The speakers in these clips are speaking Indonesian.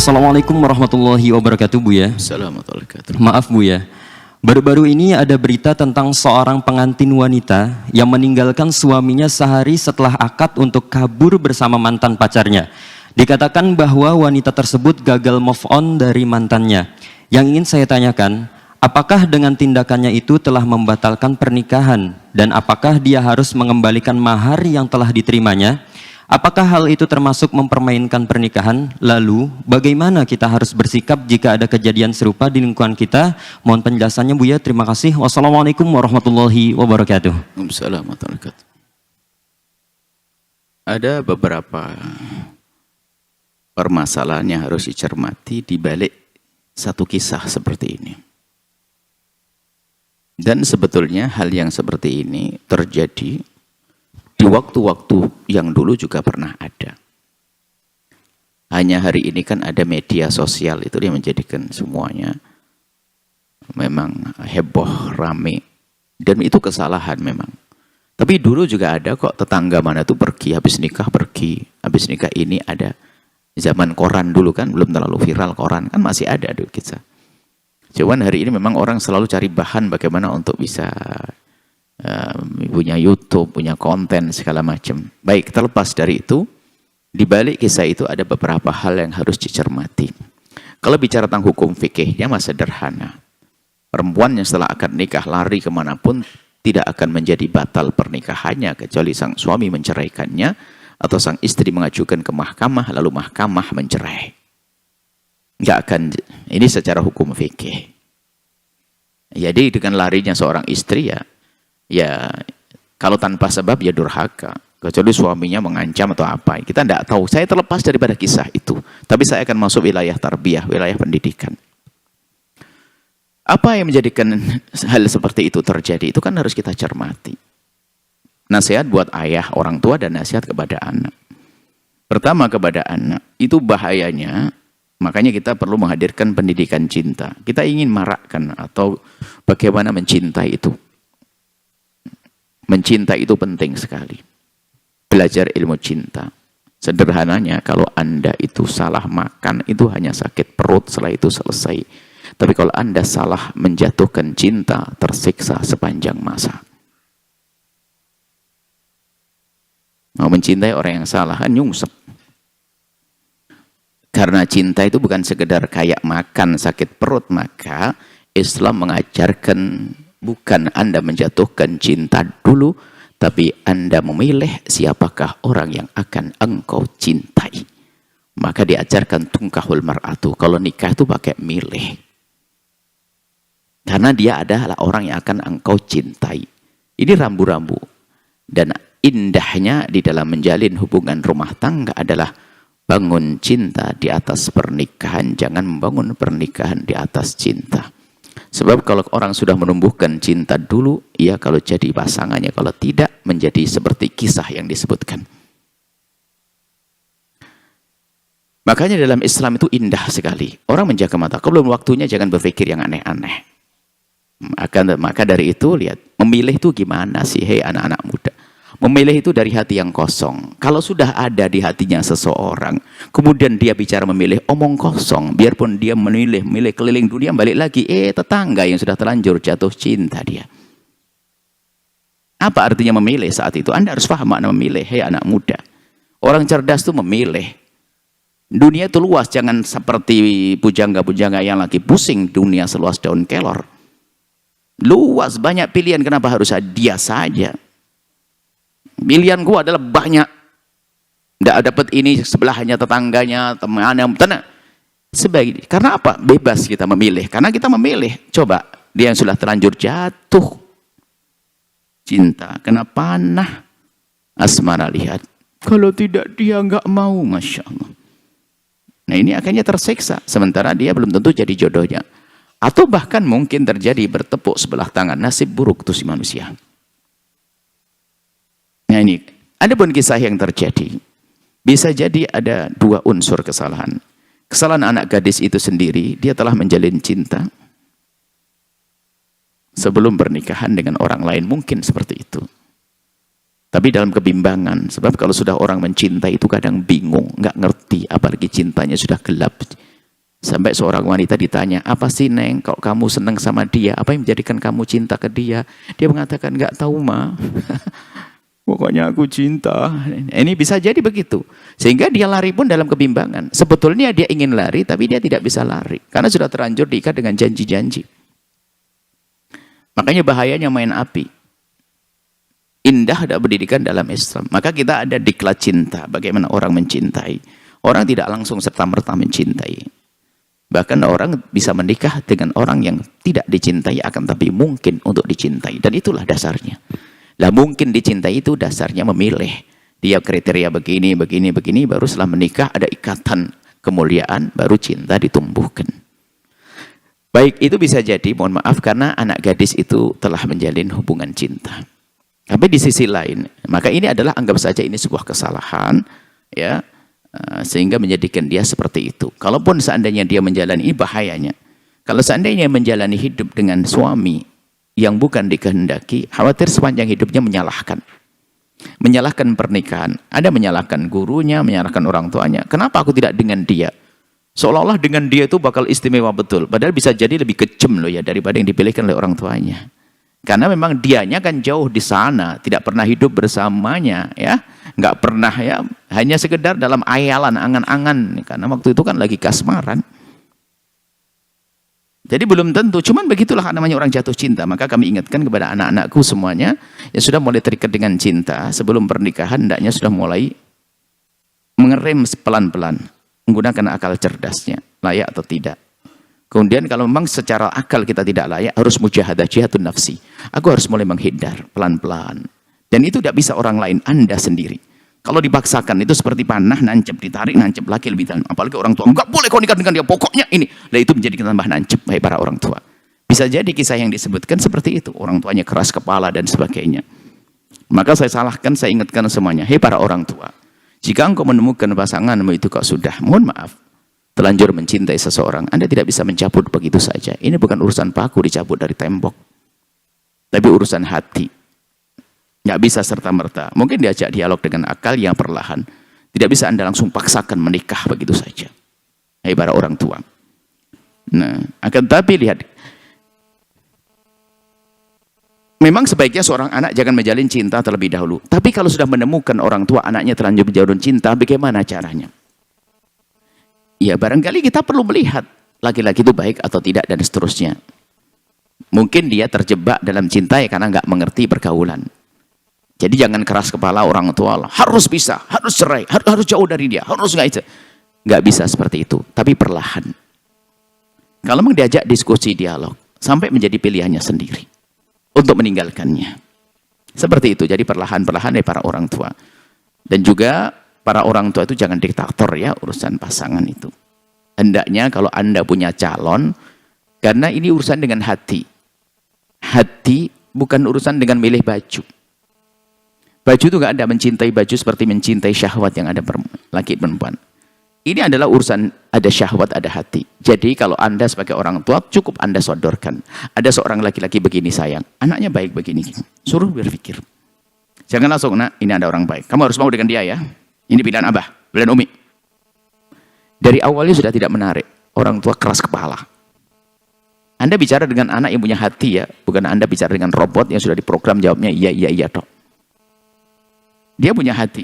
Assalamualaikum warahmatullahi wabarakatuh, Bu ya. Assalamualaikum warahmatullahi wabarakatuh. Maaf Bu ya, baru-baru ini ada berita tentang seorang pengantin wanita yang meninggalkan suaminya sehari setelah akad untuk kabur bersama mantan pacarnya. Dikatakan bahwa wanita tersebut gagal move on dari mantannya. Yang ingin saya tanyakan, apakah dengan tindakannya itu telah membatalkan pernikahan? Dan apakah dia harus mengembalikan mahar yang telah diterimanya? Apakah hal itu termasuk mempermainkan pernikahan? Lalu, bagaimana kita harus bersikap jika ada kejadian serupa di lingkungan kita? Mohon penjelasannya Bu ya, terima kasih. Wassalamualaikum warahmatullahi wabarakatuh. Waalaikumsalam warahmatullahi wabarakatuh. Ada beberapa permasalahan yang harus dicermati di balik satu kisah seperti ini. Dan sebetulnya hal yang seperti ini terjadi di waktu-waktu yang dulu juga pernah ada. Hanya hari ini kan ada media sosial, itu yang menjadikan semuanya memang heboh, rame. Dan itu kesalahan memang. Tapi dulu juga ada kok, tetangga mana tuh pergi, habis nikah pergi. Habis nikah ini ada. Zaman koran dulu kan, belum terlalu viral koran, kan masih ada dulu kisah. Cuman hari ini memang orang selalu cari bahan bagaimana untuk bisa punya YouTube, punya konten segala macam. Baik, terlepas dari itu, di balik kisah itu ada beberapa hal yang harus dicermati. Kalau bicara tentang hukum fikihnya masih sederhana. Perempuan yang setelah akad nikah lari kemanapun tidak akan menjadi batal pernikahannya kecuali sang suami menceraikannya atau sang istri mengajukan ke mahkamah lalu mahkamah mencerai. Nggak akan, ini secara hukum fikih. Jadi dengan larinya seorang istri ya kalau tanpa sebab ya durhaka, kecuali suaminya mengancam atau apa, kita tidak tahu. Saya terlepas daripada kisah itu, tapi saya akan masuk wilayah tarbiyah, wilayah pendidikan. Apa yang menjadikan hal seperti itu terjadi, itu kan harus kita cermati. Nasihat buat ayah, orang tua, dan nasihat kepada anak. Pertama kepada anak, itu bahayanya, makanya kita perlu menghadirkan pendidikan cinta. Kita ingin marakkan atau bagaimana mencintai itu. Mencintai itu penting sekali. Belajar ilmu cinta. Sederhananya, kalau Anda itu salah makan, itu hanya sakit perut, setelah itu selesai. Tapi kalau Anda salah menjatuhkan cinta, tersiksa sepanjang masa. Mau mencintai orang yang salah, kan nyungsep. Karena cinta itu bukan sekedar kayak makan, sakit perut, maka Islam mengajarkan bukan Anda menjatuhkan cinta dulu, tapi Anda memilih siapakah orang yang akan engkau cintai. Maka diajarkan tungkahul mar'atu. Kalau nikah itu pakai milih. Karena dia adalah orang yang akan engkau cintai. Ini rambu-rambu. Dan indahnya di dalam menjalin hubungan rumah tangga adalah bangun cinta di atas pernikahan. Jangan membangun pernikahan di atas cinta. Sebab kalau orang sudah menumbuhkan cinta dulu, ya kalau jadi pasangannya, kalau tidak menjadi seperti kisah yang disebutkan. Makanya dalam Islam itu indah sekali. Orang menjaga mata. Kalau belum waktunya jangan berpikir yang aneh-aneh. Maka dari itu lihat, memilih itu gimana sih, hei anak-anak muda. Memilih itu dari hati yang kosong. Kalau sudah ada di hatinya seseorang, kemudian dia bicara memilih, omong kosong. Biarpun dia memilih keliling dunia, balik lagi, tetangga yang sudah terlanjur jatuh cinta dia. Apa artinya memilih saat itu? Anda harus paham makna memilih, hei anak muda. Orang cerdas itu memilih. Dunia itu luas, jangan seperti pujangga-pujangga yang lagi pusing, dunia seluas daun kelor. Luas, banyak pilihan, kenapa harus dia saja? Pilihan gua adalah banyak. Tidak dapat ini sebelahnya, tetangganya, temannya, tenang. Karena apa? Bebas kita memilih. Karena kita memilih. Coba, dia yang sudah terlanjur jatuh cinta, kena panah asmara, lihat. Kalau tidak dia nggak mau, Masya Allah. Nah ini akhirnya tersiksa. Sementara dia belum tentu jadi jodohnya. Atau bahkan mungkin terjadi bertepuk sebelah tangan. Nasib buruk tuh si manusia. Nah ini, ada pun kisah yang terjadi. Bisa jadi ada dua unsur kesalahan. Kesalahan anak gadis itu sendiri, dia telah menjalin cinta sebelum pernikahan dengan orang lain, mungkin seperti itu. Tapi dalam kebimbangan, sebab kalau sudah orang mencintai itu kadang bingung, nggak ngerti, apalagi cintanya sudah gelap. Sampai seorang wanita ditanya, apa sih Neng, kalau kamu senang sama dia, apa yang menjadikan kamu cinta ke dia? Dia mengatakan, nggak tahu Ma. Pokoknya aku cinta. Ini bisa jadi begitu. Sehingga dia lari pun dalam kebimbangan. Sebetulnya dia ingin lari, tapi dia tidak bisa lari. Karena sudah terlanjur diikat dengan janji-janji. Makanya bahayanya main api. Indah ada pendidikan dalam Islam. Maka kita ada diklat cinta. Bagaimana orang mencintai. Orang tidak langsung serta-merta mencintai. Bahkan orang bisa menikah dengan orang yang tidak dicintai akan tapi mungkin untuk dicintai. Dan itulah dasarnya. Lah mungkin dicintai itu dasarnya memilih. Dia kriteria begini, begini, begini. Baru setelah menikah ada ikatan kemuliaan. Baru cinta ditumbuhkan. Baik, itu bisa jadi, mohon maaf, karena anak gadis itu telah menjalin hubungan cinta. Tapi di sisi lain, maka ini adalah anggap saja ini sebuah kesalahan. Ya. Sehingga menjadikan dia seperti itu. Kalaupun seandainya dia menjalani, ini bahayanya. Kalau seandainya menjalani hidup dengan suami yang bukan dikehendaki, khawatir sepanjang hidupnya menyalahkan. Menyalahkan pernikahan. Ada menyalahkan gurunya, menyalahkan orang tuanya. Kenapa aku tidak dengan dia? Seolah-olah dengan dia itu bakal istimewa betul. Padahal bisa jadi lebih kejam loh ya daripada yang dipilihkan oleh orang tuanya. Karena memang dianya kan jauh di sana, tidak pernah hidup bersamanya, ya, nggak pernah ya, hanya sekedar dalam ayalan, angan-angan, karena waktu itu kan lagi kasmaran. Jadi belum tentu, cuman begitulah namanya orang jatuh cinta. Maka kami ingatkan kepada anak-anakku semuanya yang sudah mulai terikat dengan cinta sebelum pernikahan, hendaknya sudah mulai mengerem pelan-pelan, menggunakan akal cerdasnya, layak atau tidak. Kemudian kalau memang secara akal kita tidak layak, harus mujahadah, jihadun nafsi. Aku harus mulai menghindar pelan-pelan. Dan itu tidak bisa orang lain, Anda sendiri. Kalau dipaksakan itu seperti panah, nancep, ditarik, nancep lagi lebih dalam. Apalagi orang tua, enggak boleh kau nikah dengan dia, pokoknya ini. Nah itu menjadi tambah nancep, baik para orang tua. Bisa jadi kisah yang disebutkan seperti itu. Orang tuanya keras kepala dan sebagainya. Maka saya salahkan, saya ingatkan semuanya. Hei para orang tua, jika engkau menemukan pasanganmu itu kok sudah, mohon maaf, telanjur mencintai seseorang, Anda tidak bisa mencabut begitu saja. Ini bukan urusan paku dicabut dari tembok. Tapi urusan hati. Nggak bisa serta-merta. Mungkin diajak dialog dengan akal yang perlahan. Tidak bisa Anda langsung paksakan menikah begitu saja. Hai para orang tua. Nah, akan tapi lihat. Memang sebaiknya seorang anak jangan menjalin cinta terlebih dahulu. Tapi kalau sudah menemukan orang tua anaknya terlanjur menjalin cinta, bagaimana caranya? Ya barangkali kita perlu melihat laki-laki itu baik atau tidak dan seterusnya. Mungkin dia terjebak dalam cinta ya karena nggak mengerti pergaulan. Jadi jangan keras kepala orang tua lah. Harus bisa, harus cerai, harus jauh dari dia, harus nggak bisa seperti itu. Tapi perlahan. Kalau memang diajak diskusi dialog sampai menjadi pilihannya sendiri untuk meninggalkannya. Seperti itu. Jadi perlahan-perlahan dari para orang tua. Dan juga para orang tua itu jangan diktator ya urusan pasangan itu. Hendaknya kalau Anda punya calon, karena ini urusan dengan hati. Hati bukan urusan dengan milih baju. Baju itu nggak ada mencintai baju seperti mencintai syahwat yang ada laki perempuan. Ini adalah urusan ada syahwat, ada hati. Jadi kalau Anda sebagai orang tua cukup Anda sodorkan. Ada seorang laki-laki begini sayang, anaknya baik begini. Suruh berpikir. Jangan langsung, nak ini ada orang baik. Kamu harus mau dengan dia ya. Ini pilihan abah, pilihan umi. Dari awalnya sudah tidak menarik. Orang tua keras kepala. Anda bicara dengan anak yang punya hati ya. Bukan Anda bicara dengan robot yang sudah diprogram jawabnya iya, iya, iya dok. Dia punya hati.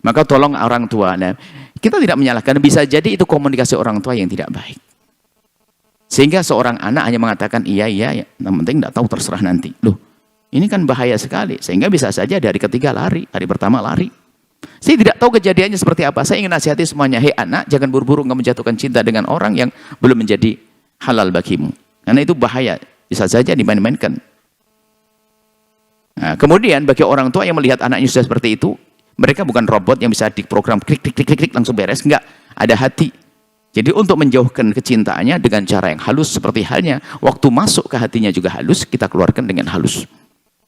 Maka tolong orang tua. Nah, kita tidak menyalahkan. Bisa jadi itu komunikasi orang tua yang tidak baik. Sehingga seorang anak hanya mengatakan iya, iya. Yang penting tidak tahu terserah nanti. Loh, ini kan bahaya sekali. Sehingga bisa saja dari ketiga lari. Hari pertama lari. Saya tidak tahu kejadiannya seperti apa. Saya ingin nasihati semuanya. Hei anak, jangan buru-buru menjatuhkan cinta dengan orang yang belum menjadi halal bagimu. Karena itu bahaya. Bisa saja dimain-mainkan. Nah, kemudian bagi orang tua yang melihat anaknya sudah seperti itu, mereka bukan robot yang bisa diprogram klik, klik, klik, klik, klik langsung beres. Enggak. Ada hati. Jadi untuk menjauhkan kecintaannya dengan cara yang halus seperti halnya, waktu masuk ke hatinya juga halus, kita keluarkan dengan halus.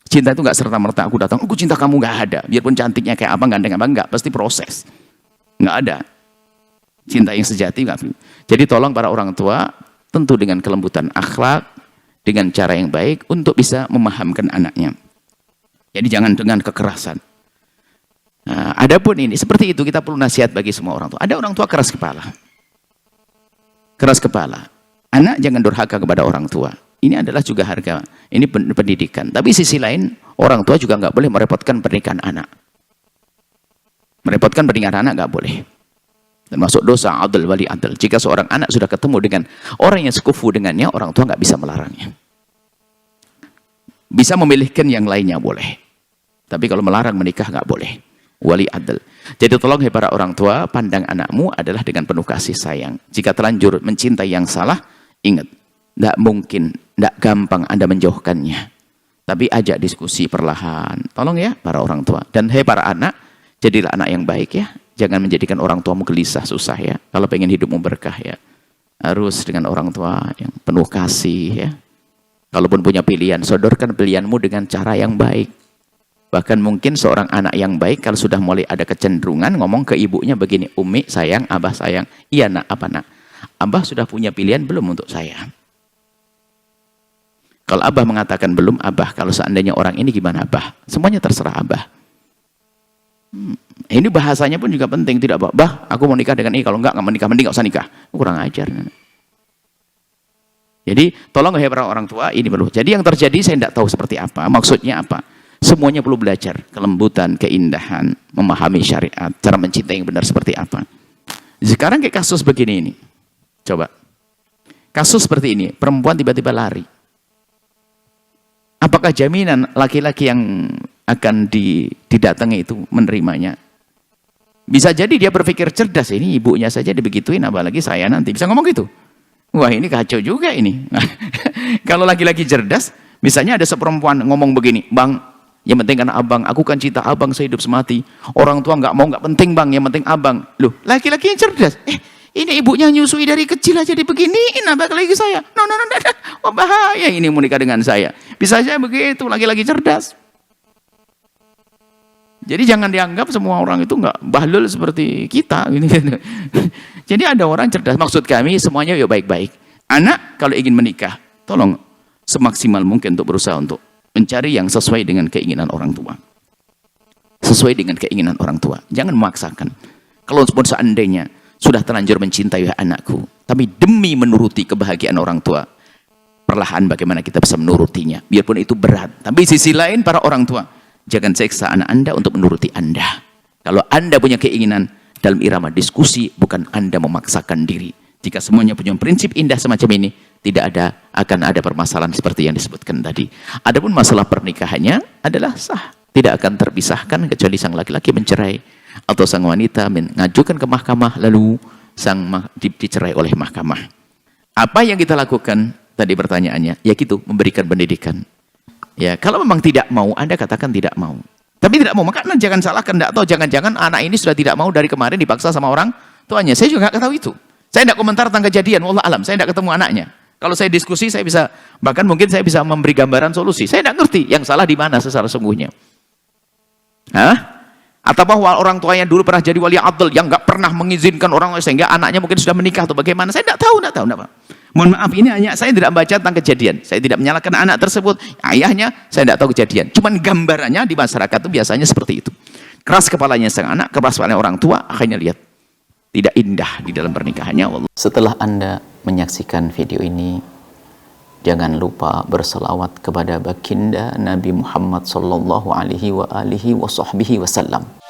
Cinta itu nggak serta-merta aku datang, aku cinta kamu, nggak ada. Biarpun cantiknya kayak apa, ganteng apa, nggak. Pasti proses. Nggak ada. Cinta yang sejati nggak. Jadi tolong para orang tua, tentu dengan kelembutan akhlak, dengan cara yang baik, untuk bisa memahamkan anaknya. Jadi jangan dengan kekerasan. Nah, adapun ini, seperti itu kita perlu nasihat bagi semua orang tua. Ada orang tua keras kepala. keras kepala. Anak jangan durhaka kepada orang tua. Ini adalah juga harga, ini pendidikan. Tapi sisi lain, orang tua juga nggak boleh merepotkan pernikahan anak. Merepotkan pernikahan anak nggak boleh. Termasuk dosa adl wali adl. Jika seorang anak sudah ketemu dengan orang yang sekufu dengannya, orang tua nggak bisa melarangnya. Bisa memilihkan yang lainnya boleh. Tapi kalau melarang menikah nggak boleh. Wali adl. Jadi tolong para orang tua, pandang anakmu adalah dengan penuh kasih sayang. Jika terlanjur mencintai yang salah, ingat, tidak mungkin, tidak gampang Anda menjauhkannya. Tapi ajak diskusi perlahan. Tolong ya para orang tua. Dan para anak, jadilah anak yang baik ya. Jangan menjadikan orang tuamu gelisah, susah ya. Kalau pengen hidupmu berkah ya. Harus dengan orang tua yang penuh kasih ya. Kalaupun punya pilihan, sodorkan pilihanmu dengan cara yang baik. Bahkan mungkin seorang anak yang baik, kalau sudah mulai ada kecenderungan, ngomong ke ibunya begini, Umi sayang, Abah sayang. Iya nak, apa nak? Abah sudah punya pilihan belum untuk saya? Kalau Abah mengatakan belum, Abah, kalau seandainya orang ini gimana Abah? Semuanya terserah Abah. Ini bahasanya pun juga penting, tidak Bah, aku mau nikah dengan ini, kalau enggak menikah, mending enggak usah nikah. Kurang ajar. Jadi tolong para orang tua, ini perlu. Jadi yang terjadi saya tidak tahu seperti apa, maksudnya apa. Semuanya perlu belajar, kelembutan, keindahan, memahami syariat, cara mencintai yang benar seperti apa. Sekarang kayak kasus begini ini. Coba. Kasus seperti ini, perempuan tiba-tiba lari. Apakah jaminan laki-laki yang akan didatangi itu menerimanya? Bisa jadi dia berpikir cerdas, ini ibunya saja dibegituin, apalagi saya nanti. Bisa ngomong gitu? Wah ini kacau juga ini. Kalau laki-laki cerdas, misalnya ada seperempuan ngomong begini, Bang, yang penting karena abang, aku kan cinta abang sehidup semati. Orang tua nggak mau, nggak penting bang, yang penting abang. Loh, laki-laki yang cerdas. Ini ibunya nyusui dari kecil aja dibeginiin, apalagi saya. No. Wah bahaya ini mau nikah dengan saya. Bisa aja begitu, laki-laki cerdas. Jadi jangan dianggap semua orang itu nggak bahlul seperti kita. Jadi ada orang cerdas. Maksud kami semuanya ya baik-baik. Anak kalau ingin menikah, tolong semaksimal mungkin untuk berusaha untuk mencari yang sesuai dengan keinginan orang tua. Sesuai dengan keinginan orang tua. Jangan memaksakan. Kalau pun seandainya sudah terlanjur mencintai anakku, tapi demi menuruti kebahagiaan orang tua, perlahan bagaimana kita bisa menurutinya. Biarpun itu berat. Tapi sisi lain para orang tua, jangan seksa anak Anda untuk menuruti Anda. Kalau Anda punya keinginan dalam irama diskusi, bukan Anda memaksakan diri. Jika semuanya punya prinsip indah semacam ini, tidak akan ada permasalahan seperti yang disebutkan tadi. Adapun masalah pernikahannya adalah sah. Tidak akan terpisahkan kecuali sang laki-laki mencerai atau sang wanita mengajukan ke mahkamah lalu dicerai oleh mahkamah. Apa yang kita lakukan tadi pertanyaannya? Ya gitu, memberikan pendidikan. Ya, kalau memang tidak mau, Anda katakan tidak mau. Tapi tidak mau, maka Anda jangan salahkan, tidak tahu, jangan-jangan anak ini sudah tidak mau dari kemarin dipaksa sama orang tuanya. Saya juga nggak tahu itu. Saya tidak komentar tentang kejadian, wallah alam, saya tidak ketemu anaknya. Kalau saya diskusi, saya bisa, bahkan mungkin saya bisa memberi gambaran solusi. Saya tidak ngerti yang salah di mana secara sungguhnya. Hah? Atau bahwa orang tuanya dulu pernah jadi wali adl yang nggak pernah mengizinkan orang sehingga anaknya mungkin sudah menikah atau bagaimana? Saya tidak tahu. Mohon maaf, ini hanya saya tidak baca tentang kejadian. Saya tidak menyalahkan anak tersebut, ayahnya saya tidak tahu kejadian. Cuman gambarannya di masyarakat itu biasanya seperti itu. Keras kepalanya sang anak, keras kepalanya orang tua, akhirnya lihat tidak indah di dalam pernikahannya. Setelah Anda menyaksikan video ini, jangan lupa berselawat kepada baginda Nabi Muhammad sallallahu alaihi wasallam.